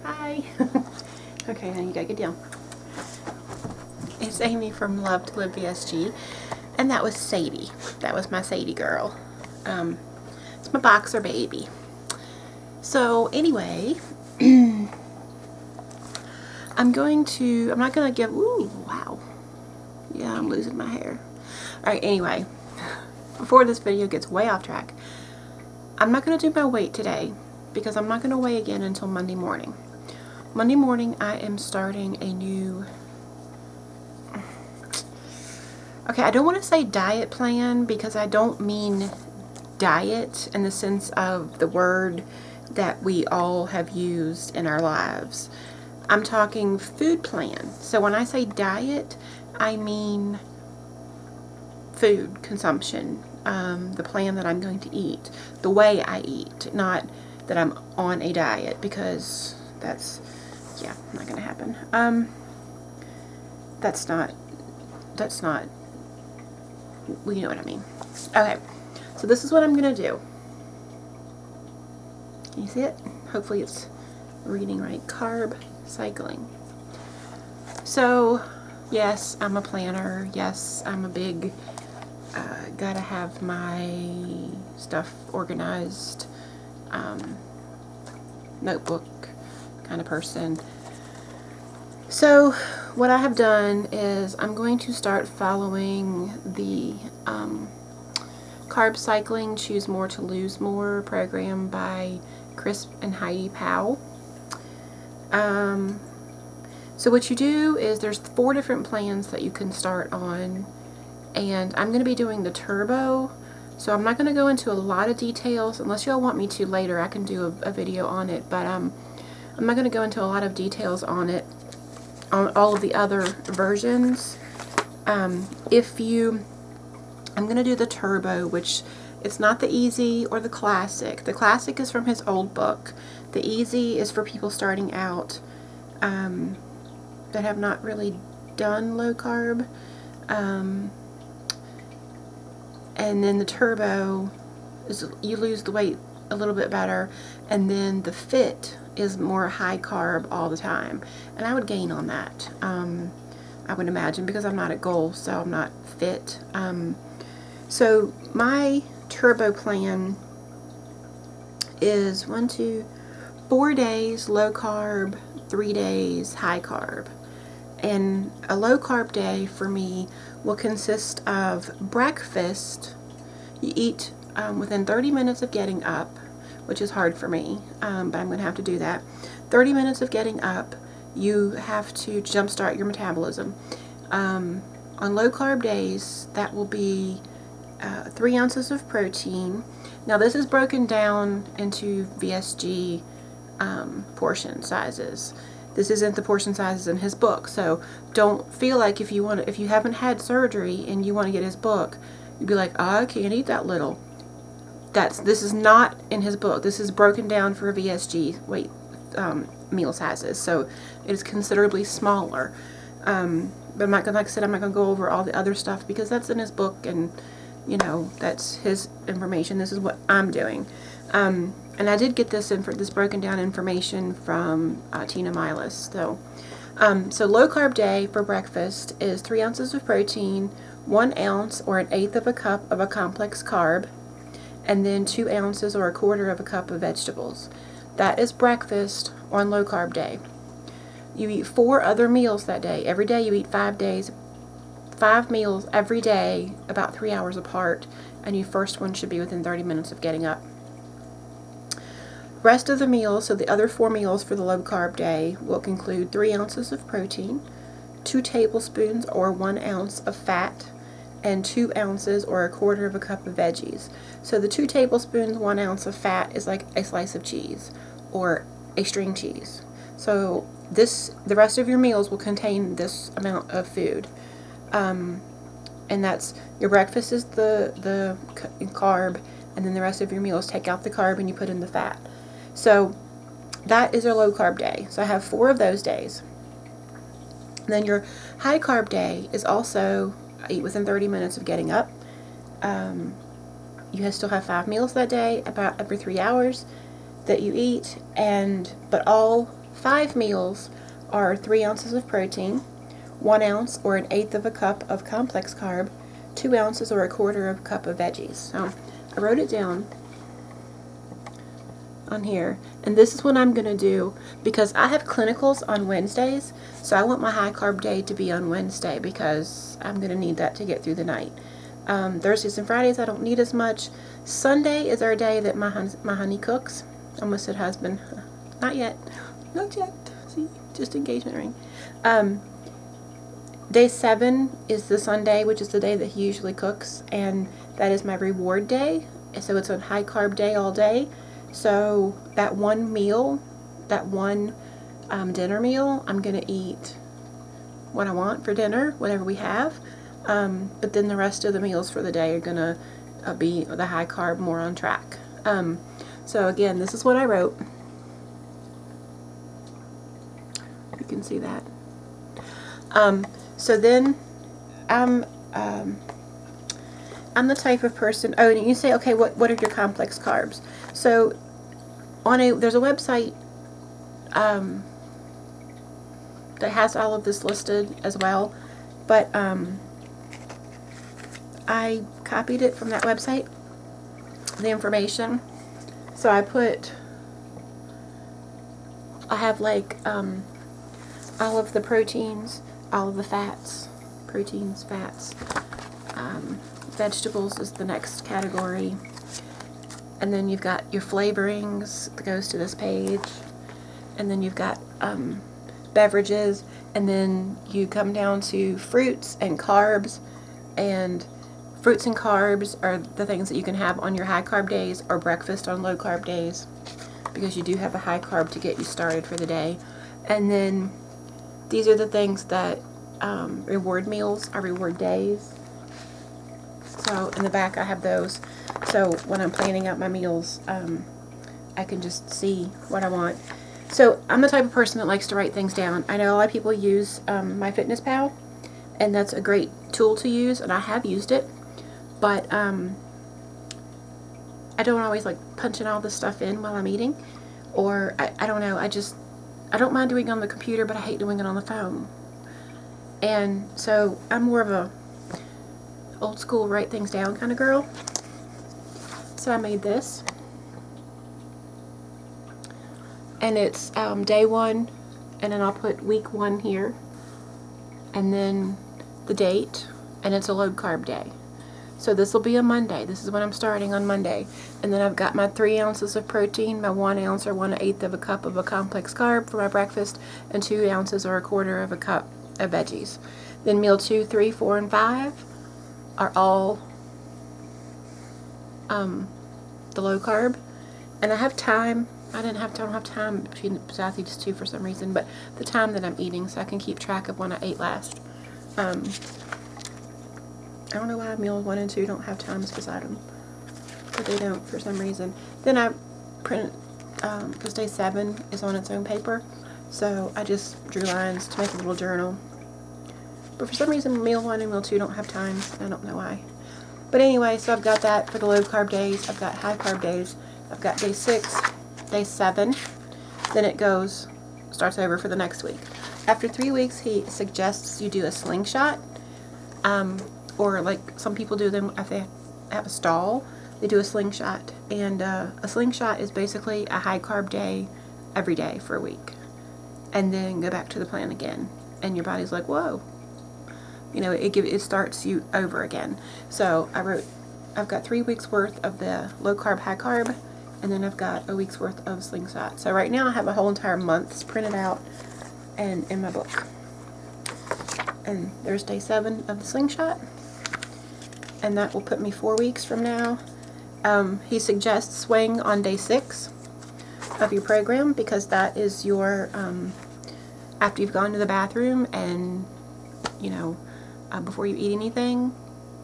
Hi. Okay, now you gotta get down. It's Amy from Love to Live VSG, and that was Sadie. That was my Sadie girl. It's my boxer baby. So anyway, I'm not gonna give, ooh, wow. Yeah, I'm losing my hair. Alright, anyway, before this video gets way off track, I'm not gonna do my weight today because I'm not gonna weigh again until Monday morning. Monday morning, I am starting a new, okay, I don't want to say diet plan because I don't mean diet in the sense of the word that we all have used in our lives. I'm talking food plan. So when I say diet, I mean food consumption, the plan that I'm going to eat, the way I eat, not that I'm on a diet, because that's, yeah, not gonna happen. That's not, well, you know what I mean. Okay, so this is what I'm gonna do. Can you see it? Hopefully it's reading right. Carb cycling. So, yes, I'm a planner. Yes, I'm a big, gotta have my stuff organized, notebook kind of person. So what I have done is I'm going to start following the Carb Cycling Choose More to Lose More program by Chris and Heidi Powell. So what you do is there's 4 different plans that you can start on, and I'm going to be doing the turbo. So I'm not going to go into a lot of details unless y'all want me to later. I can do a video on it, but I'm not going to go into a lot of details on it, on all of the other versions. I'm going to do the turbo, which it's not the easy or the classic. The classic is from his old book. The easy is for people starting out that have not really done low carb. And then the turbo is you lose the weight a little bit better, and then the fit is more high carb all the time, and I would gain on that, I would imagine, because I'm not at goal, so I'm not fit. So my turbo plan is 4 days low carb, 3 days high carb. And a low carb day for me will consist of breakfast. You eat within 30 minutes of getting up, which is hard for me, but I'm going to have to do that. 30 minutes of getting up, you have to jumpstart your metabolism. On low carb days, that will be 3 ounces of protein. Now this is broken down into VSG portion sizes. This isn't the portion sizes in his book, so don't feel like if you haven't had surgery and you want to get his book, you'd be like, oh, I can't eat that little. This is not in his book. This is broken down for VSG meal sizes, so it is considerably smaller. But I'm not gonna, like I said, I'm not gonna go over all the other stuff because that's in his book, and you know, that's his information. This is what I'm doing. And I did get this broken down information from Tina Milas. So low carb day for breakfast is 3 ounces of protein, 1 ounce or 1/8 of a cup of a complex carb, and then 2 ounces or 1/4 of a cup of vegetables. That is breakfast on low carb day. You eat 4 other meals that day. Every day you eat 5 meals every day, about 3 hours apart, and your first one should be within 30 minutes of getting up. Rest of the meals, so the other 4 meals for the low carb day, will include 3 ounces of protein, 2 tablespoons or 1 ounce of fat, and 2 ounces or 1/4 of a cup of veggies. So the 2 tablespoons, 1 ounce of fat is like a slice of cheese or a string cheese. So the rest of your meals will contain this amount of food. And that's, your breakfast is the carb, and then the rest of your meals take out the carb and you put in the fat. So that is your low carb day. So I have 4 of those days. And then your high carb day is also eat within 30 minutes of getting up. You still have 5 meals that day, about every 3 hours that you eat, but all 5 meals are 3 ounces of protein, 1 ounce or 1/8 of a cup of complex carb, 2 ounces or 1/4 of a cup of veggies. So I wrote it down on here, and this is what I'm going to do because I have clinicals on Wednesdays, so I want my high carb day to be on Wednesday because I'm going to need that to get through the night. Thursdays and Fridays I don't need as much. Sunday is our day that my honey cooks. Almost said husband. Not yet. Not yet. See, just engagement ring. Day 7 is the Sunday, which is the day that he usually cooks, and that is my reward day. So it's a high carb day all day. So that one meal, that one dinner meal, I'm going to eat what I want for dinner, whatever we have. But then the rest of the meals for the day are going to be the high carb, more on track. So again, this is what I wrote. You can see that. So then I'm the type of person, oh, and you say, okay, what are your complex carbs? So there's a website that has all of this listed as well, but I copied it from that website, the information. So I have like all of the proteins, all of the fats, vegetables is the next category, and then you've got your flavorings that goes to this page, and then you've got beverages, and then you come down to fruits and carbs, and fruits and carbs are the things that you can have on your high carb days or breakfast on low carb days, because you do have a high carb to get you started for the day. And then these are the things that reward meals are reward days. So in the back I have those. So when I'm planning out my meals, I can just see what I want. So I'm the type of person that likes to write things down. I know a lot of people use MyFitnessPal, and that's a great tool to use, and I have used it. But I don't always like punching all this stuff in while I'm eating, or I don't know, I don't mind doing it on the computer, but I hate doing it on the phone. And so I'm more of a old school write things down kind of girl. So I made this, and it's day 1, and then I'll put week 1 here, and then the date, and it's a low carb day. So this will be a Monday. This is when I'm starting on Monday. And then I've got my 3 ounces of protein, my 1 ounce or 1/8 of a cup of a complex carb for my breakfast, and 2 ounces or 1/4 of a cup of veggies. Then meal 2, 3, 4, and 5 are all the low carb. And I have time. I don't have time between these 2 for some reason, but the time that I'm eating, so I can keep track of when I ate last. I don't know why meal 1 and 2 don't have times beside them, but they don't for some reason. Then I print, because day 7 is on its own paper, so I just drew lines to make a little journal. But for some reason meal 1 and meal 2 don't have times. I don't know why. But anyway, so I've got that for the low carb days. I've got high carb days. I've got day 6, day 7. Then it starts over for the next week. After 3 weeks, he suggests you do a slingshot. Or like some people do them if they have a stall, they do a slingshot. And a slingshot is basically a high carb day every day for a week, and then go back to the plan again. And your body's like, whoa, you know, it starts you over again. So I've got 3 weeks worth of the low carb, high carb, and then I've got a week's worth of slingshot. So right now I have a whole entire month's printed out and in my book. And there's day 7 of the slingshot, and that will put me 4 weeks from now. He suggests swing on day 6 of your program, because that is your, after you've gone to the bathroom and, you know, before you eat anything,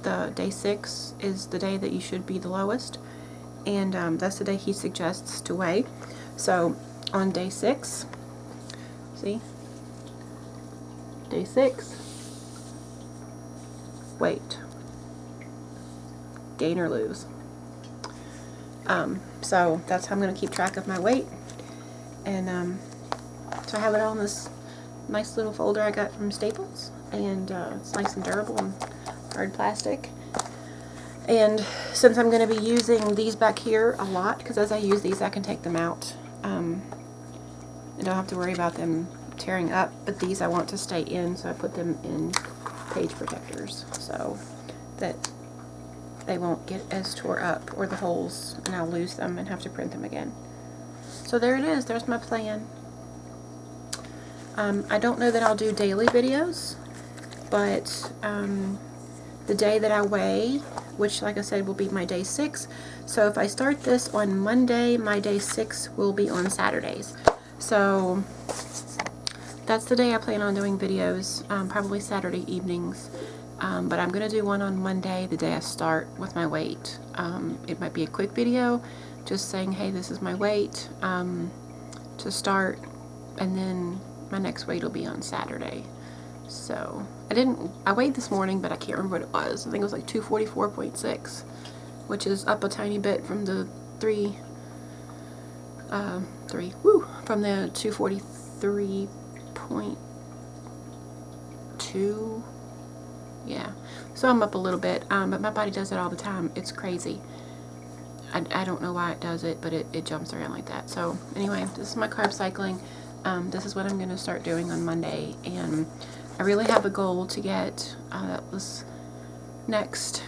the day 6 is the day that you should be the lowest, and that's the day he suggests to weigh. So on day 6, see, day 6, weight, gain or lose. So that's how I'm going to keep track of my weight. And So I have it all in this nice little folder I got from Staples, and it's nice and durable and hard plastic. And since I'm going to be using these back here a lot, because as I use these I can take them out, and don't have to worry about them tearing up, but these I want to stay in, so I put them in page protectors so that they won't get as tore up, or the holes, and I'll lose them and have to print them again. So there it is. There's my plan. I don't know that I'll do daily videos, but the day that I weigh, which like I said will be my day 6, so if I start this on Monday, my day 6 will be on Saturdays. So that's the day I plan on doing videos, probably Saturday evenings, but I'm going to do one on Monday, the day I start with my weight. It might be a quick video, just saying, hey, this is my weight to start, and then my next weight will be on Saturday. So I weighed this morning, but I can't remember what it was. I think it was like 244.6, which is up a tiny bit from the from the 243.2. Yeah, so I'm up a little bit, but my body does it all the time. It's crazy. I don't know why it does it, but it jumps around like that. So anyway, this is my carb cycling. This is what I'm going to start doing on Monday, and I really have a goal to get, that was next,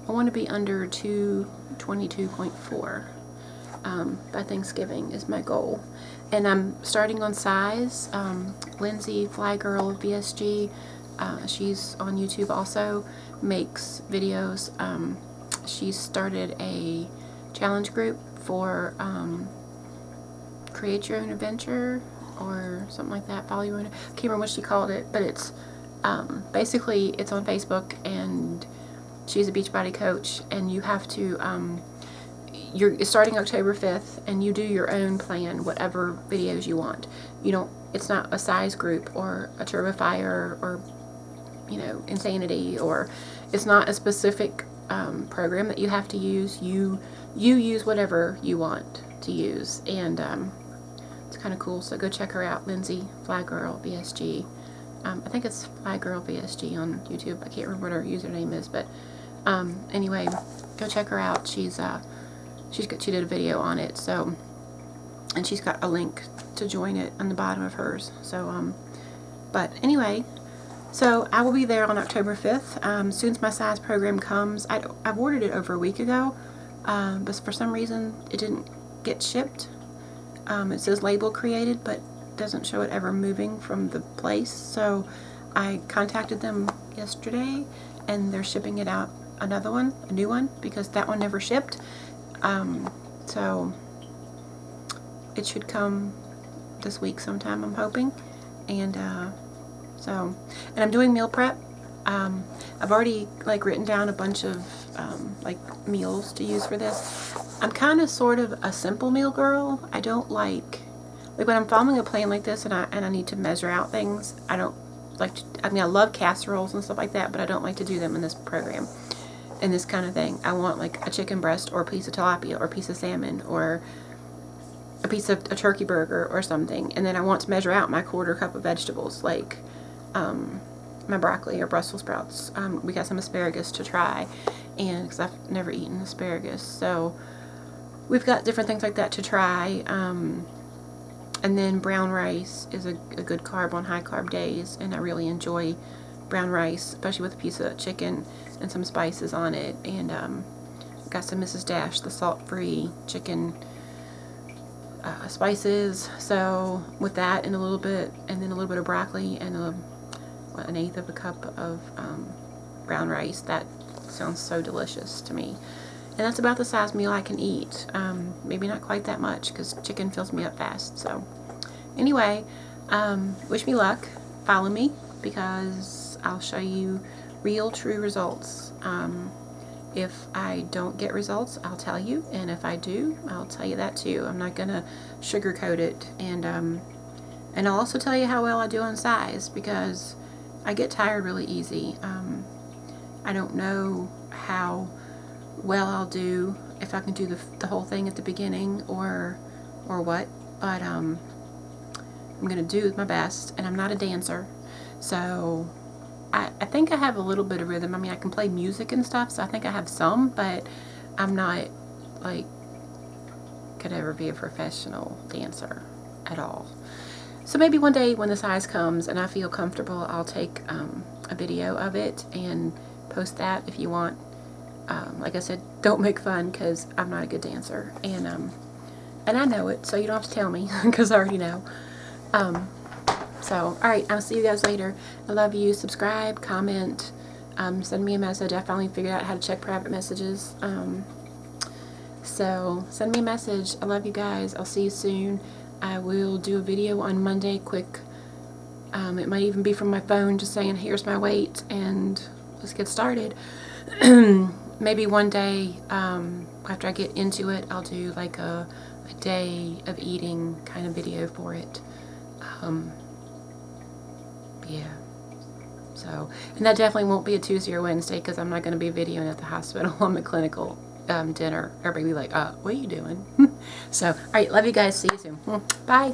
I want to be under 222.4 by Thanksgiving is my goal. And I'm starting on size. Lindsay, Fly Girl, VSG, she's on YouTube also, makes videos. She started a challenge group for create your own adventure or something like that, follow your own, I can't remember what she called it, but it's basically it's on Facebook, and she's a Beachbody coach, and you have to you're starting October 5th, and you do your own plan, whatever videos you want. You don't, it's not a size group or a Turbo Fire or, you know, Insanity, or it's not a specific program that you have to use. You use whatever you want to use, and it's kind of cool. So go check her out, Lindsay, Fly Girl VSG. I think it's Fly Girl VSG on YouTube. I can't remember what her username is, but anyway, go check her out. She did a video on it, so, and she's got a link to join it on the bottom of hers. So but anyway, so I will be there on October 5th. As soon as my size program comes, I've ordered it over a week ago, but for some reason it didn't get shipped. It says label created, but doesn't show it ever moving from the place. So I contacted them yesterday, and they're shipping it out, a new one, because that one never shipped. So it should come this week sometime, I'm hoping. And and I'm doing meal prep. I've already written down a bunch of meals to use for this. I'm kind of sort of a simple meal girl. I don't like when I'm following a plan like this, and I need to measure out things. I don't like to, I mean, I love casseroles and stuff like that, but I don't like to do them in this program, in this kind of thing. I want like a chicken breast, or a piece of tilapia, or a piece of salmon, or a piece of a turkey burger or something, and then I want to measure out my quarter cup of vegetables, like my broccoli or Brussels sprouts. We got some asparagus to try, and because I've never eaten asparagus, so we've got different things like that to try. And then brown rice is a good carb on high carb days, and I really enjoy brown rice, especially with a piece of chicken and some spices on it. And got some Mrs. Dash, the salt-free chicken spices. So with that, and a little bit, and then a little bit of broccoli, and an 1/8 of a cup of brown rice. That sounds so delicious to me. And that's about the size meal I can eat. Maybe not quite that much, because chicken fills me up fast. So anyway, wish me luck. Follow me, because I'll show you real, true results. If I don't get results, I'll tell you. And if I do, I'll tell you that too. I'm not going to sugarcoat it. And I'll also tell you how well I do on size, because I get tired really easy. I don't know how well I'll do, if I can do the whole thing at the beginning, or what, but I'm going to do my best, and I'm not a dancer, so I think I have a little bit of rhythm. I mean, I can play music and stuff, so I think I have some, but I'm not, like, could ever be a professional dancer at all. So maybe one day when the size comes and I feel comfortable, I'll take a video of it and post that if you want. Like I said, don't make fun, because I'm not a good dancer, and I know it, so you don't have to tell me, because I already know. So, alright, I'll see you guys later. I love you. Subscribe, comment, send me a message. I finally figured out how to check private messages. So, send me a message. I love you guys. I'll see you soon. I will do a video on Monday, quick. It might even be from my phone, just saying, here's my weight, and let's get started. Maybe one day, after I get into it, I'll do like a day of eating kind of video for it. Yeah. So, and that definitely won't be a Tuesday or Wednesday, because I'm not going to be videoing at the hospital on my clinical dinner. Everybody will be like, what are you doing? So, alright, love you guys. See you soon. Bye.